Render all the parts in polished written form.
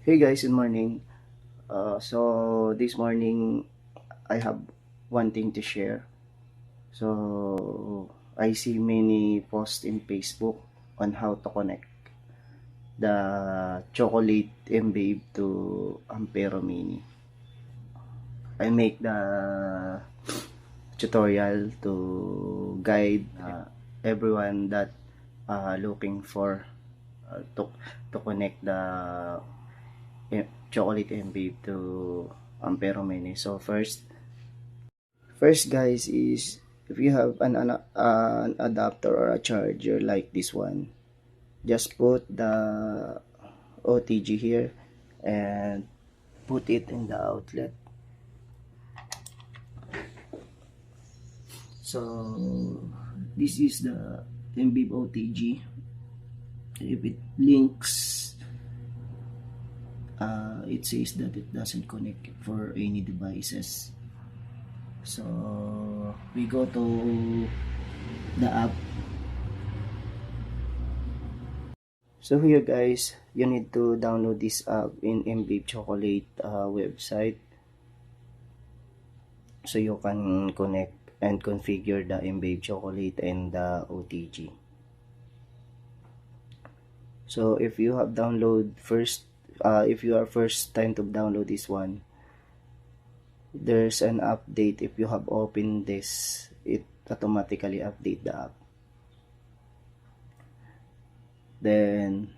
Hey guys, good morning. So this morning I have one thing to share. So I see many posts in Facebook on how to connect the chocolate M-Babe to Ampero Mini. I make the tutorial to guide everyone that looking for to connect the chocolate M-Babe to Ampero Mini. So first guys is if you have an adapter or a charger like this one, just put the OTG here and put it in the outlet. So this is the MBIB OTG. If it links, it says that it doesn't connect for any devices. So we go to the app. So here guys, you need to download this app in MBIB Chocolate website, so you can connect and configure the MBIB Chocolate and the OTG. So if you have download first, if you are first time to download this one, there's an update. If you have opened this, it automatically update the app. Then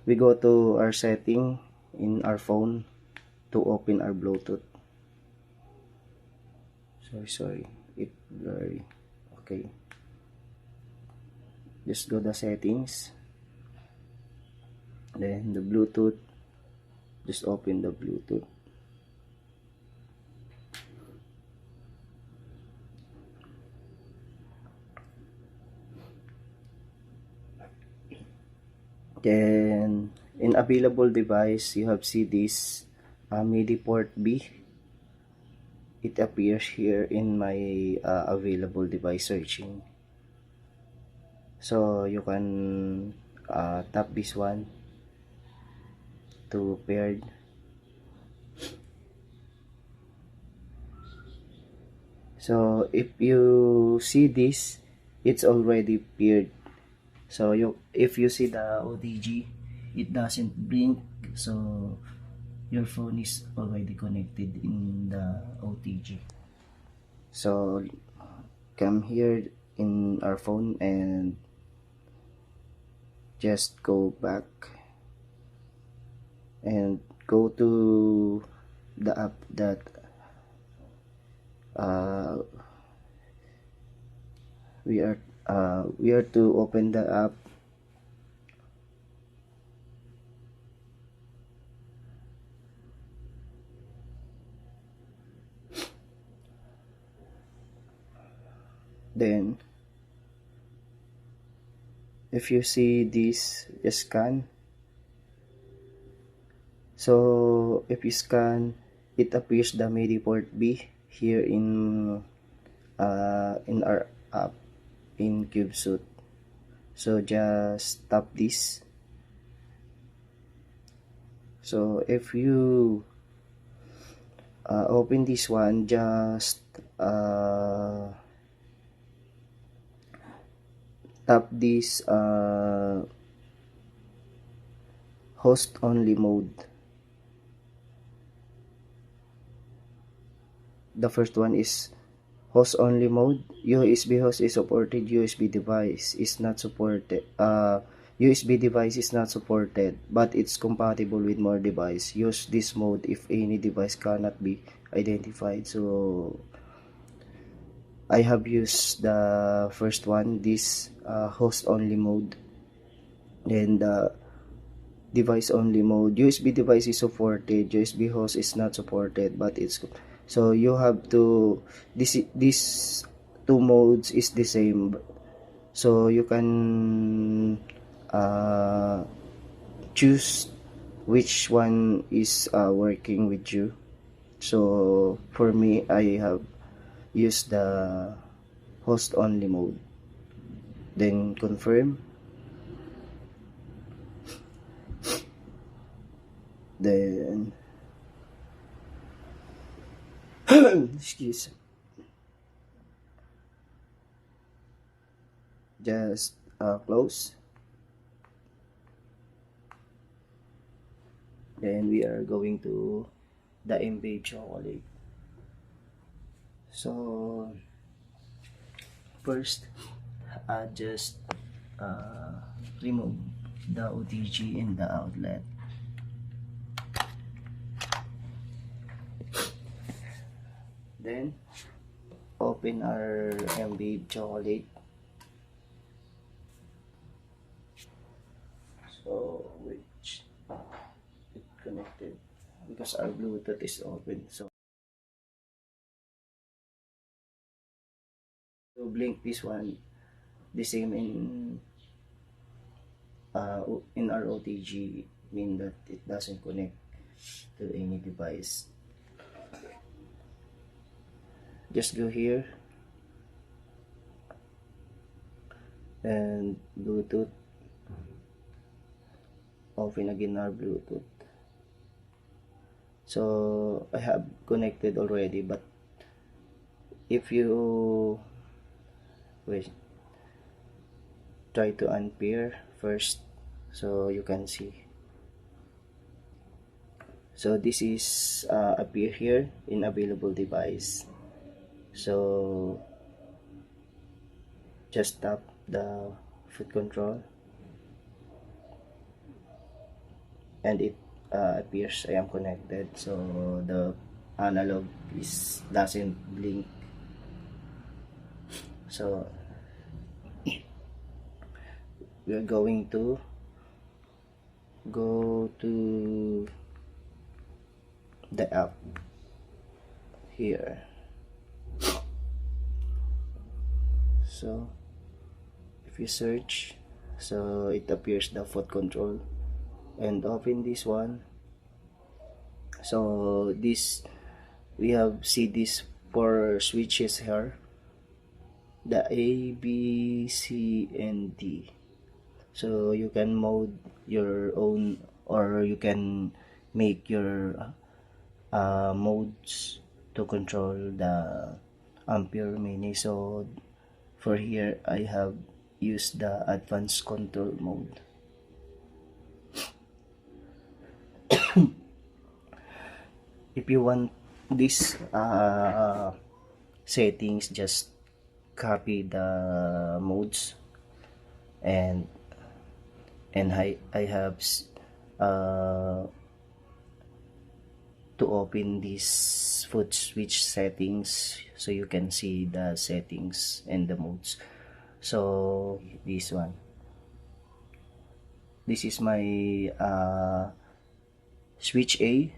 we go to our setting in our phone to open our Bluetooth. Sorry, it blurry. Okay, just go the settings, then the Bluetooth, just open the Bluetooth. Then in available device, you have see this MIDI port B. It appears here in my available device searching. So you can tap this one to paired. So if you see this, it's already paired. So if you see the OTG, it doesn't blink, so your phone is already connected in the OTG. So come here in our phone and just go back and go to the app that we are to open the app. Then if you see this, just scan. So if you scan, it appears the MIDI port B here in our app in CubeSuit. So just tap this. So if you open this one, just tap this host only mode. The first one is host only mode. USB host is supported, USB device is not supported. USB device is not supported, but it's compatible with more device. Use this mode if any device cannot be identified. So I have used the first one, this host only mode. Then the device only mode, USB device is supported, USB host is not supported, but it's so you have to this two modes is the same, so you can choose which one is working with you. So for me, I have used the host only mode. Then confirm. Then excuse, just close. Then we are going to the M-Babe chocolate. So first, just remove the OTG in the outlet. Then open our M-Babe chocolate. So which it connected because our Bluetooth is open. So blink this one, the same in our OTG, mean that it doesn't connect to any device. Just go here and Bluetooth, open again our Bluetooth. So I have connected already, but if you wait, try to unpair first so you can see. So this is appear here in available device. So just tap the foot control and it appears I am connected. So the analog doesn't blink. So we are going to go to the app here. So if you search, so it appears the foot control, and open this one. So this, we have see this 4 switches here, the A, B, C, and D. So you can mode your own, or you can make your modes to control the Ampere Mini. So for here I have used the advanced control mode. If you want this settings, just copy the modes, and I have to open this foot switch settings so you can see the settings and the modes. So this one, this is my switch A,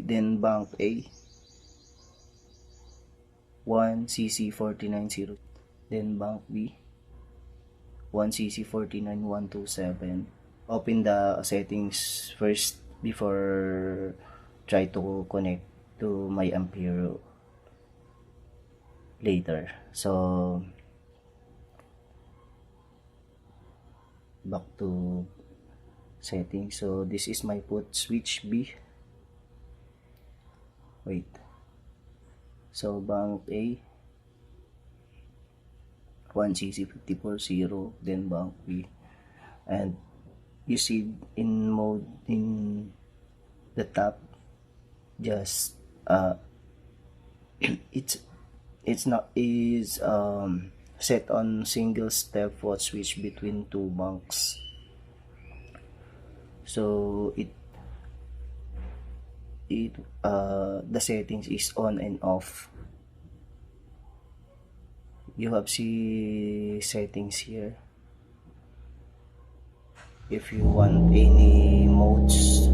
then bank A, 1CC490, then bank B, 1CC49127. Open the settings first before try to connect to my Ampere later. So back to settings. So this is my foot switch B. Wait. So bank A, 1CC540, then bank B, and you see in mode in the top, just it's not is set on single step foot switch between 2 banks. So the settings is on and off. You have see settings here. If you want any modes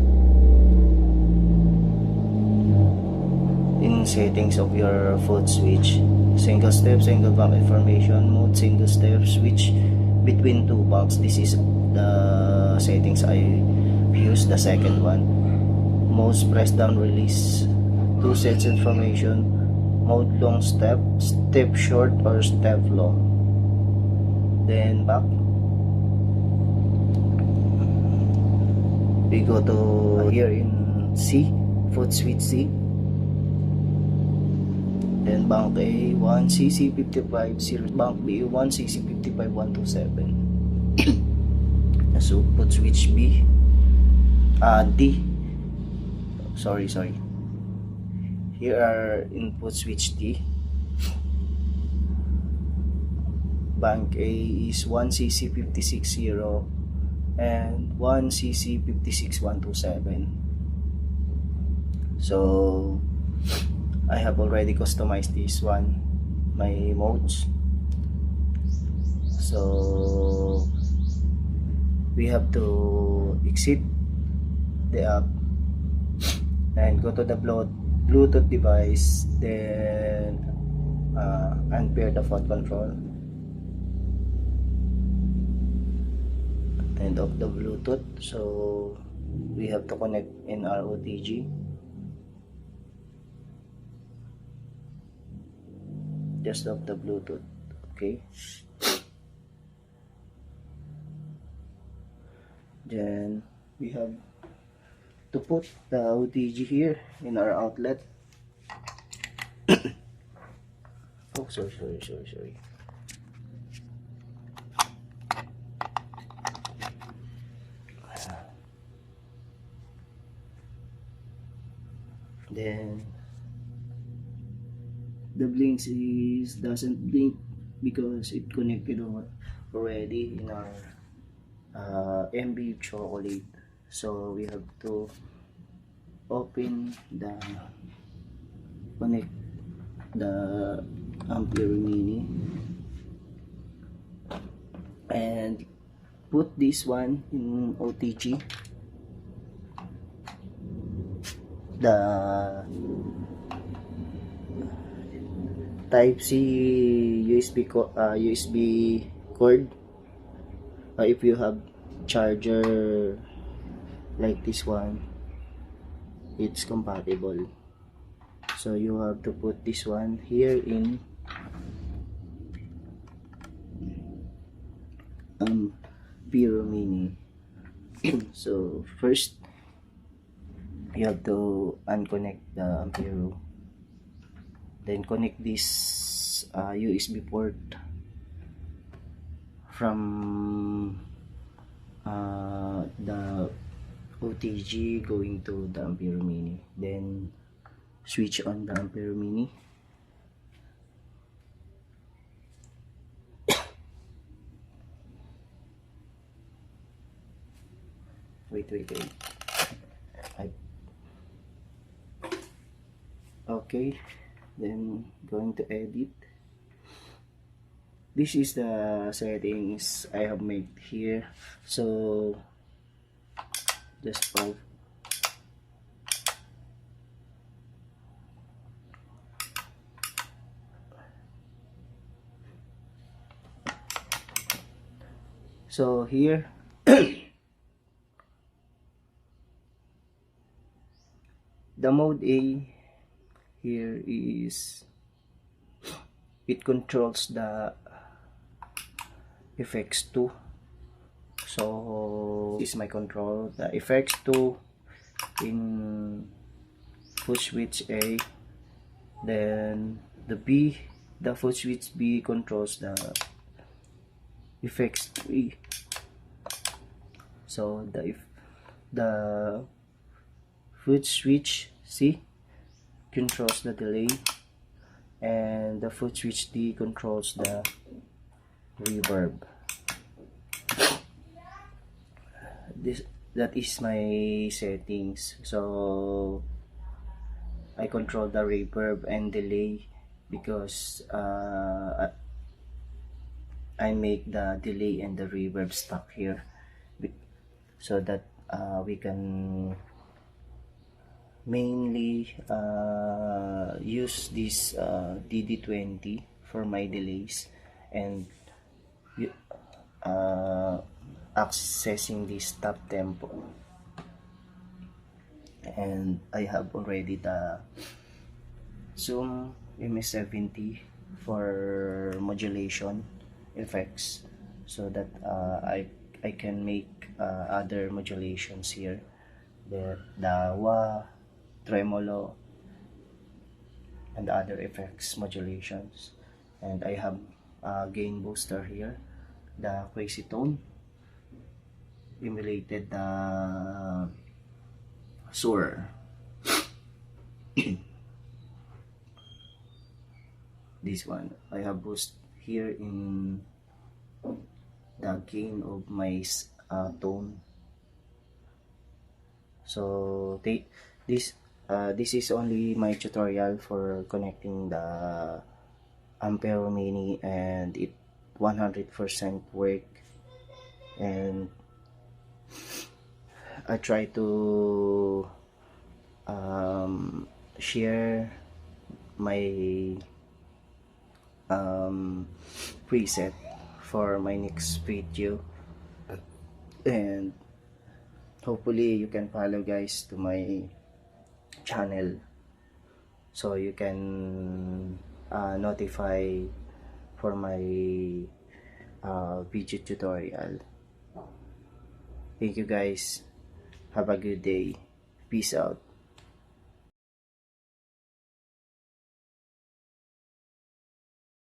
in settings of your foot switch, single step, single bank information mode, single step switch between 2 banks. This is the settings I use. The second one, modes press down release, 2 sets information, mode long step, step short or step long, then back, we go to here in C, foot switch C. Then bank A 1CC55, bank B 1CC55127. So foot switch B, D. Sorry. Here are input switch D. Bank A is 1CC560 and 1CC56127. So I have already customized this one, my modes. So we have to exit the app and go to the Bluetooth device, then unpair the phone control and off the Bluetooth. So we have to connect in our OTG. Just off the Bluetooth. Okay. Then we have to put the OTG here in our outlet. Oh, sorry. Then the blinks doesn't blink because it connected already in our MB chocolate. So we have to connect the Ampere Mini and put this one in OTG. The Type C USB cord. If you have charger like this one, it's compatible. So you have to put this one here in Ampere Mini. So first you have to unconnect the Ampere, then connect this USB port from the OTG going to the Ampere Mini, then switch on the Ampere Mini. Wait. Okay, then going to edit. This is the settings I have made here. So just pause. So here the mode A here is it controls the FX2. So this is my control, the FX2 in foot switch A. Then the foot switch B controls the FX3. So the foot switch C controls the delay, and the foot switch D controls the reverb. That is my settings. So I control the reverb and delay because I make the delay and the reverb stuck here so that we can mainly use this DD20 for my delays and accessing this top tempo. And I have already the Zoom MS70 for modulation effects, so that I can make other modulations here. the wah, tremolo, and other effects modulations. And I have a gain booster here, the Crazy Tone, emulated the Sur. This one, I have boost here in the gain of my tone. So this is only my tutorial for connecting the Ampere Mini, and it 100% work. And I try to share my preset for my next video, and hopefully you can follow guys to my channel so you can notify for my video tutorial. Thank you guys, have a good day, peace out.